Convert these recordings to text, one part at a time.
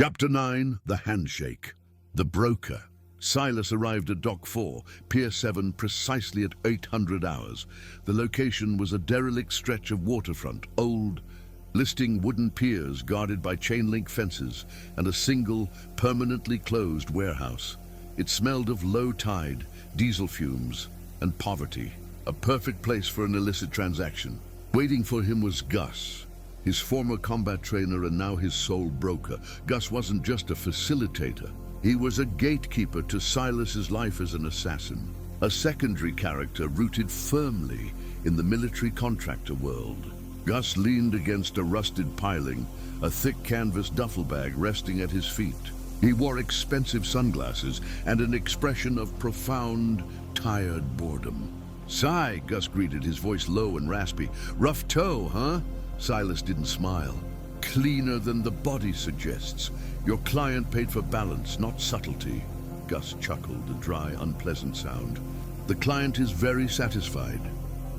Chapter 9, The Handshake. The Broker. Silas arrived at Dock 4, Pier 7, precisely at 800 hours. The location was a derelict stretch of waterfront, old, listing wooden piers guarded by chain-link fences and a single, permanently closed warehouse. It smelled of low tide, diesel fumes, and poverty. A perfect place for an illicit transaction. Waiting for him was Gus, his former combat trainer and now his sole broker. Gus wasn't just a facilitator. He was a gatekeeper to Silas's life as an assassin, a secondary character rooted firmly in the military contractor world. Gus leaned against a rusted piling, a thick canvas duffel bag resting at his feet. He wore expensive sunglasses and an expression of profound, tired boredom. "Sigh," Gus greeted, his voice low and raspy. "Rough toe, huh?" Silas didn't smile. "Cleaner than the body suggests. Your client paid for balance, not subtlety." Gus chuckled, a dry, unpleasant sound. "The client is very satisfied.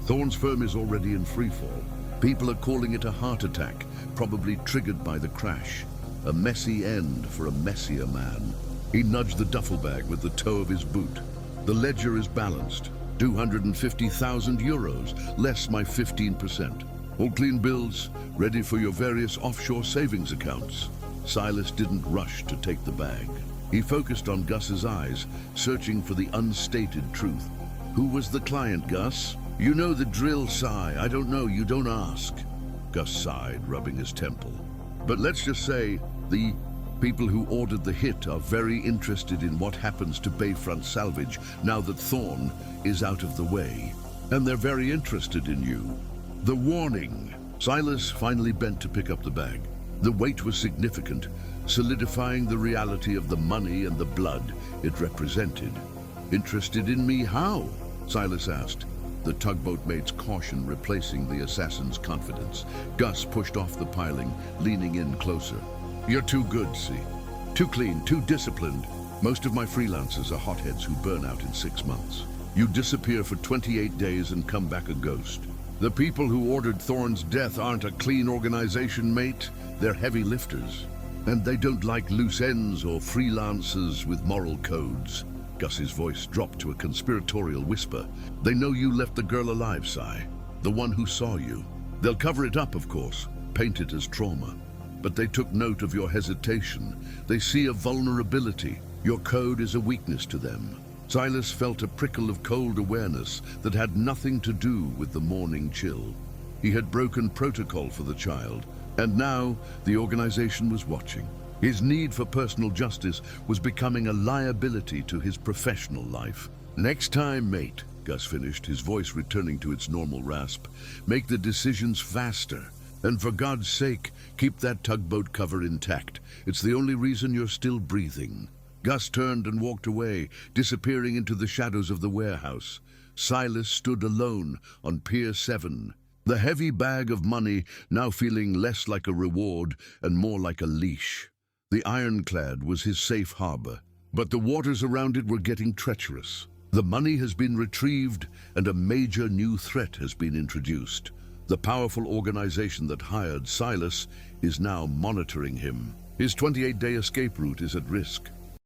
Thorne's firm is already in freefall. People are calling it a heart attack, probably triggered by the crash. A messy end for a messier man." He nudged the duffel bag with the toe of his boot. "The ledger is balanced. 250,000 euros, less my 15%. All clean bills, ready for your various offshore savings accounts." Silas didn't rush to take the bag. He focused on Gus's eyes, searching for the unstated truth. "Who was the client, Gus?" "You know the drill, sigh. I don't know, you don't ask." Gus sighed, rubbing his temple. "But let's just say the people who ordered the hit are very interested in what happens to Bayfront Salvage now that Thorne is out of the way. And they're very interested in you." The warning. Silas finally bent to pick up the bag. The weight was significant, solidifying the reality of the money and the blood it represented. "Interested in me how?" Silas asked, the tugboat mate's caution replacing the assassin's confidence. Gus pushed off the piling, leaning in closer. "You're too good, see? Too clean, too disciplined. Most of my freelancers are hotheads who burn out in 6 months. You disappear for 28 days and come back a ghost. The people who ordered Thorne's death aren't a clean organization, mate. They're heavy lifters. And they don't like loose ends or freelancers with moral codes." Gus's voice dropped to a conspiratorial whisper. "They know you left the girl alive, Si. The one who saw you. They'll cover it up, of course, paint it as trauma. But they took note of your hesitation. They see a vulnerability. Your code is a weakness to them." Silas felt a prickle of cold awareness that had nothing to do with the morning chill. He had broken protocol for the child, and now the organization was watching. His need for personal justice was becoming a liability to his professional life. "Next time, mate," Gus finished, his voice returning to its normal rasp, "make the decisions faster. And for God's sake, keep that tugboat cover intact. It's the only reason you're still breathing." Gus turned and walked away, disappearing into the shadows of the warehouse. Silas stood alone on Pier 7, the heavy bag of money now feeling less like a reward and more like a leash. The ironclad was his safe harbor, but the waters around it were getting treacherous. The money has been retrieved and a major new threat has been introduced. The powerful organization that hired Silas is now monitoring him. His 28-day escape route is at risk.